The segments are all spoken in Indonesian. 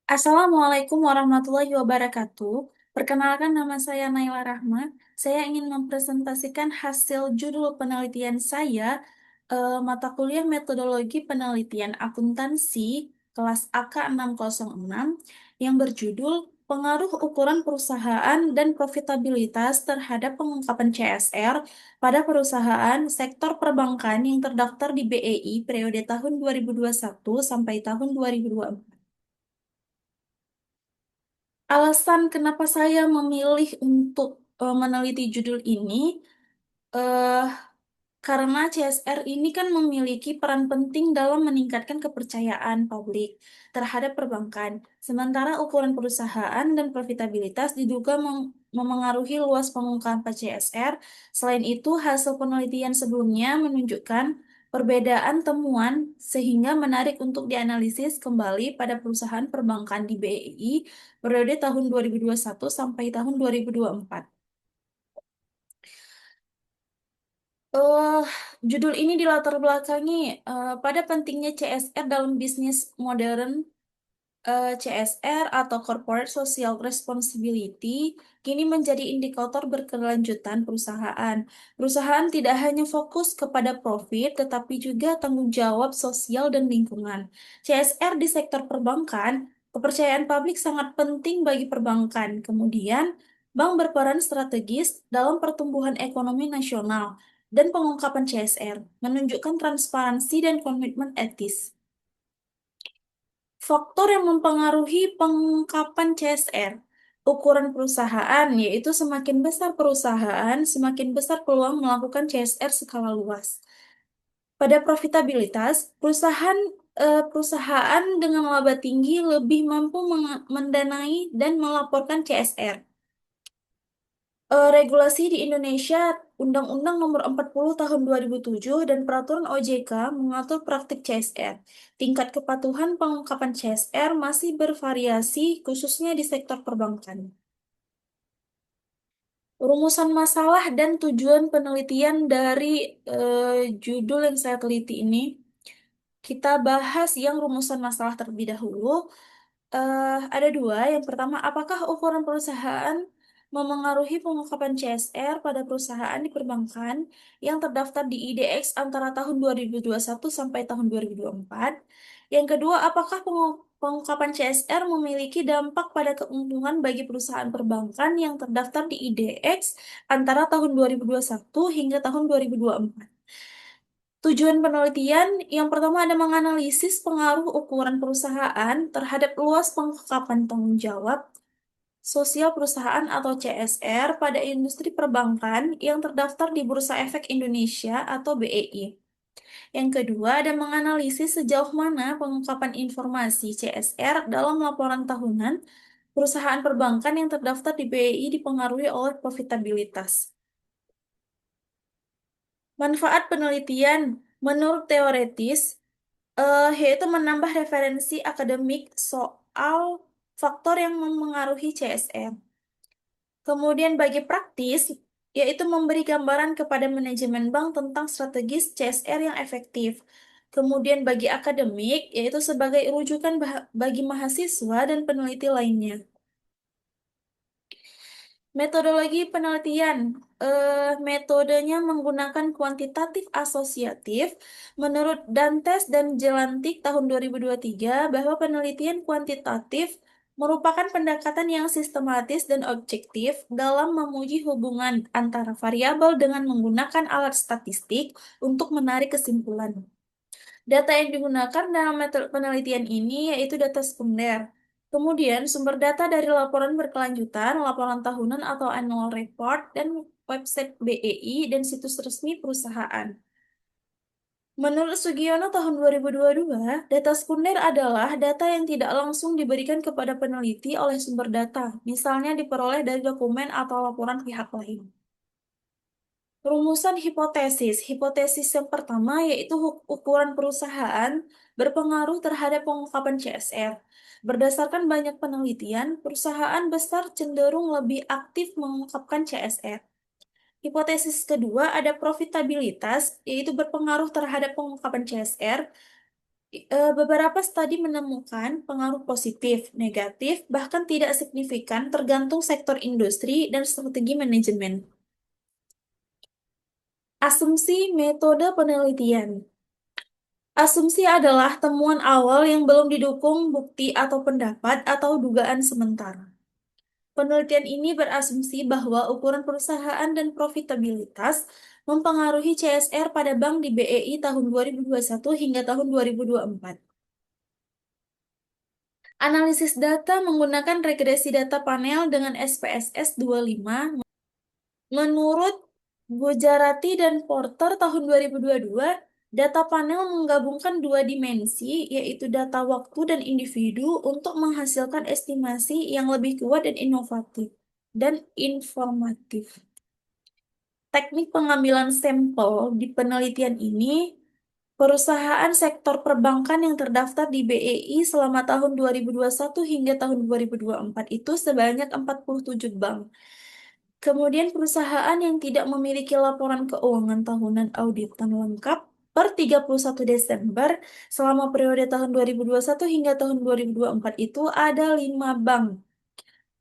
Assalamualaikum warahmatullahi wabarakatuh. Perkenalkan nama saya Naila Rahma. Saya ingin mempresentasikan hasil judul penelitian saya, mata kuliah metodologi penelitian akuntansi kelas AK 606 yang berjudul Pengaruh Ukuran Perusahaan dan Profitabilitas terhadap Pengungkapan CSR pada Perusahaan Sektor Perbankan yang terdaftar di BEI periode tahun 2021 sampai tahun 2024. Alasan kenapa saya memilih untuk meneliti judul ini, eh, karena CSR ini kan memiliki peran penting dalam meningkatkan kepercayaan publik terhadap perbankan. Sementara ukuran perusahaan dan profitabilitas diduga memengaruhi luas pengungkapan CSR. Selain itu, hasil penelitian sebelumnya menunjukkan perbedaan temuan sehingga menarik untuk dianalisis kembali pada perusahaan perbankan di BI periode tahun 2021 sampai tahun 2024. Eh, Judul ini dilatar belakangi pada pentingnya CSR dalam bisnis modern. CSR atau Corporate Social Responsibility kini menjadi indikator berkelanjutan perusahaan. Perusahaan tidak hanya fokus kepada profit, tetapi juga tanggung jawab sosial dan lingkungan. CSR di sektor perbankan, kepercayaan publik sangat penting bagi perbankan. Kemudian, bank berperan strategis dalam pertumbuhan ekonomi nasional dan pengungkapan CSR, menunjukkan transparansi dan komitmen etis. Faktor yang mempengaruhi pengungkapan CSR, ukuran perusahaan, yaitu semakin besar perusahaan, semakin besar peluang melakukan CSR skala luas. Pada profitabilitas, perusahaan dengan laba tinggi lebih mampu mendanai dan melaporkan CSR. Regulasi di Indonesia, Undang-Undang Nomor 40 Tahun 2007 dan Peraturan OJK mengatur praktik CSR. Tingkat kepatuhan pengungkapan CSR masih bervariasi, khususnya di sektor perbankan. Rumusan masalah dan tujuan penelitian dari judul yang saya teliti ini, kita bahas yang rumusan masalah terlebih dahulu. Ada dua. Yang pertama, apakah ukuran perusahaan memengaruhi pengungkapan CSR pada perusahaan di perbankan yang terdaftar di IDX antara tahun 2021 sampai tahun 2024? Yang kedua, apakah pengungkapan CSR memiliki dampak pada keuntungan bagi perusahaan perbankan yang terdaftar di IDX antara tahun 2021 hingga tahun 2024? Tujuan penelitian yang pertama ada menganalisis pengaruh ukuran perusahaan terhadap luas pengungkapan tanggung jawab sosial perusahaan atau CSR pada industri perbankan yang terdaftar di Bursa Efek Indonesia atau BEI. Yang kedua ada menganalisis sejauh mana pengungkapan informasi CSR dalam laporan tahunan perusahaan perbankan yang terdaftar di BEI dipengaruhi oleh profitabilitas. Manfaat penelitian menurut teoretis yaitu menambah referensi akademik soal faktor yang memengaruhi CSR. Kemudian bagi praktis, yaitu memberi gambaran kepada manajemen bank tentang strategis CSR yang efektif. Kemudian bagi akademik, yaitu sebagai rujukan bagi mahasiswa dan peneliti lainnya. Metodologi penelitian, metodenya menggunakan kuantitatif asosiatif. Menurut Dantes dan Jelantik tahun 2023, bahwa penelitian kuantitatif merupakan pendekatan yang sistematis dan objektif dalam memuji hubungan antara variabel dengan menggunakan alat statistik untuk menarik kesimpulan. Data yang digunakan dalam metode penelitian ini yaitu data sekunder. Kemudian, sumber data dari laporan berkelanjutan, laporan tahunan atau annual report, dan website BEI dan situs resmi perusahaan. Menurut Sugiono tahun 2022, data sekunder adalah data yang tidak langsung diberikan kepada peneliti oleh sumber data, misalnya diperoleh dari dokumen atau laporan pihak lain. Rumusan hipotesis. Hipotesis yang pertama yaitu ukuran perusahaan berpengaruh terhadap pengungkapan CSR. Berdasarkan banyak penelitian, perusahaan besar cenderung lebih aktif mengungkapkan CSR. Hipotesis kedua ada profitabilitas, yaitu berpengaruh terhadap pengungkapan CSR. Beberapa studi menemukan pengaruh positif, negatif, bahkan tidak signifikan tergantung sektor industri dan strategi manajemen. Asumsi metode penelitian. Asumsi adalah temuan awal yang belum didukung bukti atau pendapat atau dugaan sementara. Penelitian ini berasumsi bahwa ukuran perusahaan dan profitabilitas mempengaruhi CSR pada bank di BEI tahun 2021 hingga tahun 2024. Analisis data menggunakan regresi data panel dengan SPSS 25. Menurut Gujarati dan Porter tahun 2022, data panel menggabungkan dua dimensi, yaitu data waktu dan individu, untuk menghasilkan estimasi yang lebih kuat dan inovatif dan informatif. Teknik pengambilan sampel di penelitian ini, perusahaan sektor perbankan yang terdaftar di BEI selama tahun 2021 hingga tahun 2024 itu sebanyak 47 bank. Kemudian perusahaan yang tidak memiliki laporan keuangan tahunan auditan lengkap per 31 Desember selama periode tahun 2021 hingga tahun 2024 itu ada 5 bank.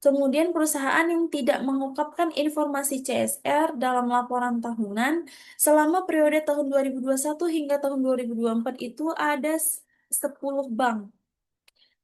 Kemudian perusahaan yang tidak mengungkapkan informasi CSR dalam laporan tahunan selama periode tahun 2021 hingga tahun 2024 itu ada 10 bank.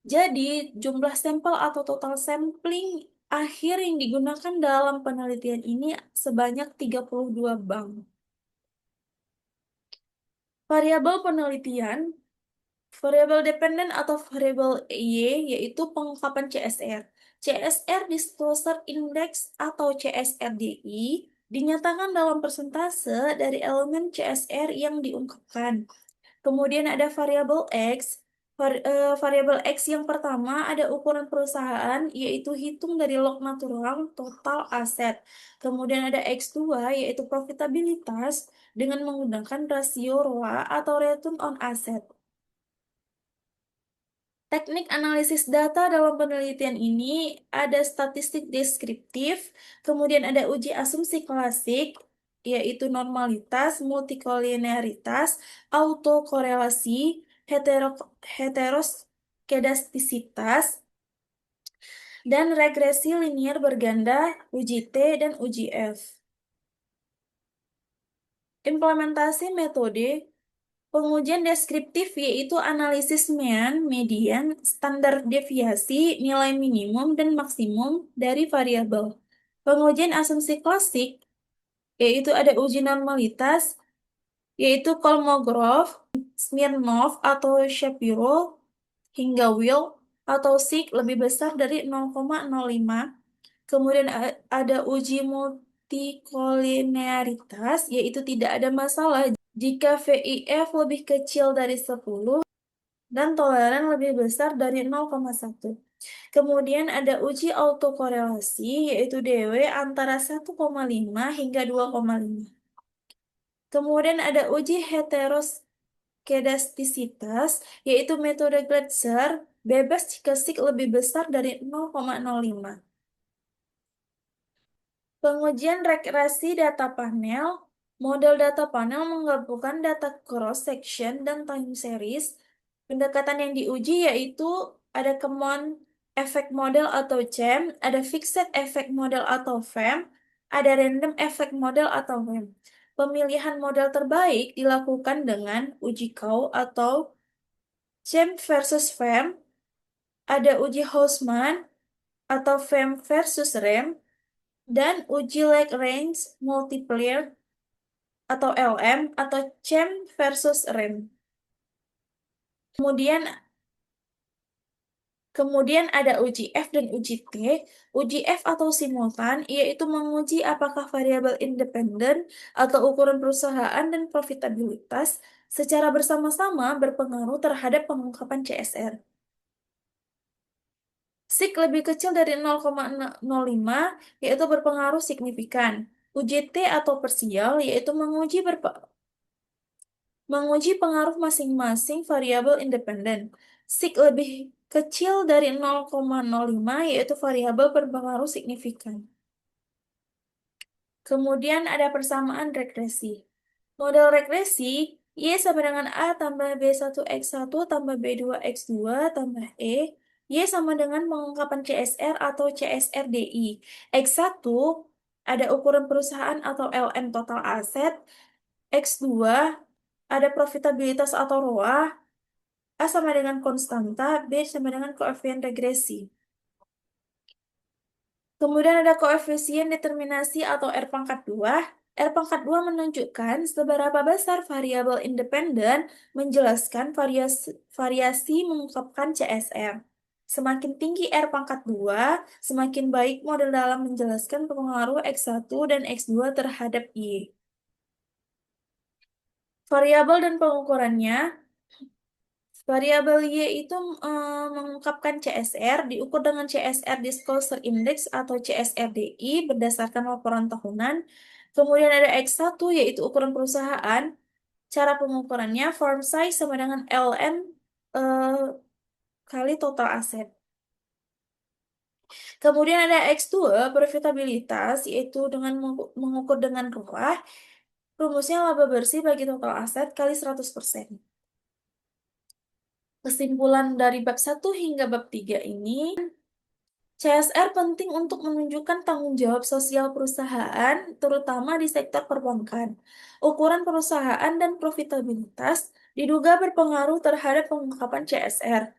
Jadi, jumlah sampel atau total sampling akhir yang digunakan dalam penelitian ini sebanyak 32 bank. Variabel penelitian, variabel dependen atau variabel Y, yaitu pengungkapan CSR. CSR Disclosure Index atau CSRDI dinyatakan dalam persentase dari elemen CSR yang diungkapkan. Kemudian ada variabel X. Variabel X yang pertama ada ukuran perusahaan, yaitu hitung dari log natural total aset. Kemudian ada X2, yaitu profitabilitas dengan menggunakan rasio ROA atau return on asset. Teknik analisis data dalam penelitian ini ada statistik deskriptif, kemudian ada uji asumsi klasik, yaitu normalitas, multikolinearitas, autokorelasi, heteroskedastisitas, dan regresi linier berganda, uji T, dan uji F. Implementasi metode pengujian deskriptif yaitu analisis mean, median, standar deviasi, nilai minimum dan maksimum dari variabel. Pengujian asumsi klasik yaitu ada uji normalitas, yaitu Kolmogorov, Smirnov atau Shapiro, hingga Will atau Sig lebih besar dari 0,05. Kemudian ada uji multikolinearitas, yaitu tidak ada masalah jika VIF lebih kecil dari 10 dan toleran lebih besar dari 0,1. Kemudian ada uji autokorelasi, yaitu DW antara 1,5 hingga 2,5. Kemudian ada uji heteroskedastisitas, yaitu metode Glatzer, bebas jika sig lebih besar dari 0,05. Pengujian regresi data panel. Model data panel menggabungkan data cross-section dan time series. Pendekatan yang diuji yaitu ada Common Effect Model atau CEM, ada Fixed Effect Model atau FEM, ada Random Effect Model atau REM. Pemilihan model terbaik dilakukan dengan uji Cow atau CEM versus FEM, ada uji Hausman atau FEM versus REM, dan uji Lagrange Multiplier atau LM atau CEM versus REM. Kemudian ada uji F dan uji T. Uji F atau simultan, yaitu menguji apakah variabel independen atau ukuran perusahaan dan profitabilitas secara bersama-sama berpengaruh terhadap pengungkapan CSR. SIG lebih kecil dari 0,05, yaitu berpengaruh signifikan. Uji T atau parsial, yaitu menguji pengaruh masing-masing variabel independen. SIG lebih kecil dari 0,05 yaitu variabel berpengaruh signifikan. Kemudian ada persamaan regresi. Model regresi Y sama dengan A tambah B1 X1 tambah B2 X2 tambah E. Y sama dengan pengungkapan CSR atau CSRDI. X1 ada ukuran perusahaan atau LN total aset. X2 ada profitabilitas atau ROA. A sama dengan konstanta, B sama dengan koefisien regresi. Kemudian ada koefisien determinasi atau R pangkat 2. R pangkat 2 menunjukkan seberapa besar variabel independen menjelaskan variasi mengungkapkan CSR. Semakin tinggi R pangkat 2, semakin baik model dalam menjelaskan pengaruh X1 dan X2 terhadap Y. Variabel dan pengukurannya. Variabel Y itu mengungkapkan CSR, diukur dengan CSR Disclosure Index atau CSRDI berdasarkan laporan tahunan. Kemudian ada X1 yaitu ukuran perusahaan. Cara pengukurannya form size sama dengan LN eh, kali total aset. Kemudian ada X2 profitabilitas yaitu dengan mengukur dengan ROA. Rumusnya laba bersih bagi total aset kali 100%. Kesimpulan dari bab 1 hingga bab 3 ini, CSR penting untuk menunjukkan tanggung jawab sosial perusahaan, terutama di sektor perbankan. Ukuran perusahaan dan profitabilitas diduga berpengaruh terhadap pengungkapan CSR.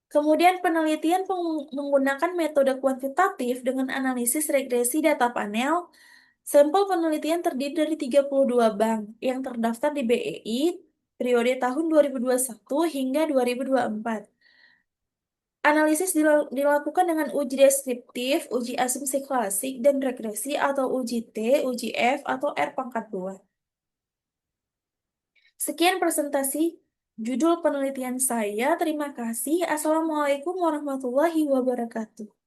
Kemudian penelitian menggunakan metode kuantitatif dengan analisis regresi data panel. Sampel penelitian terdiri dari 32 bank yang terdaftar di BEI periode tahun 2021 hingga 2024. Analisis dilakukan dengan uji deskriptif, uji asumsi klasik, dan regresi atau uji T, uji F, atau R pangkat 2. Sekian presentasi judul penelitian saya. Terima kasih. Assalamualaikum warahmatullahi wabarakatuh.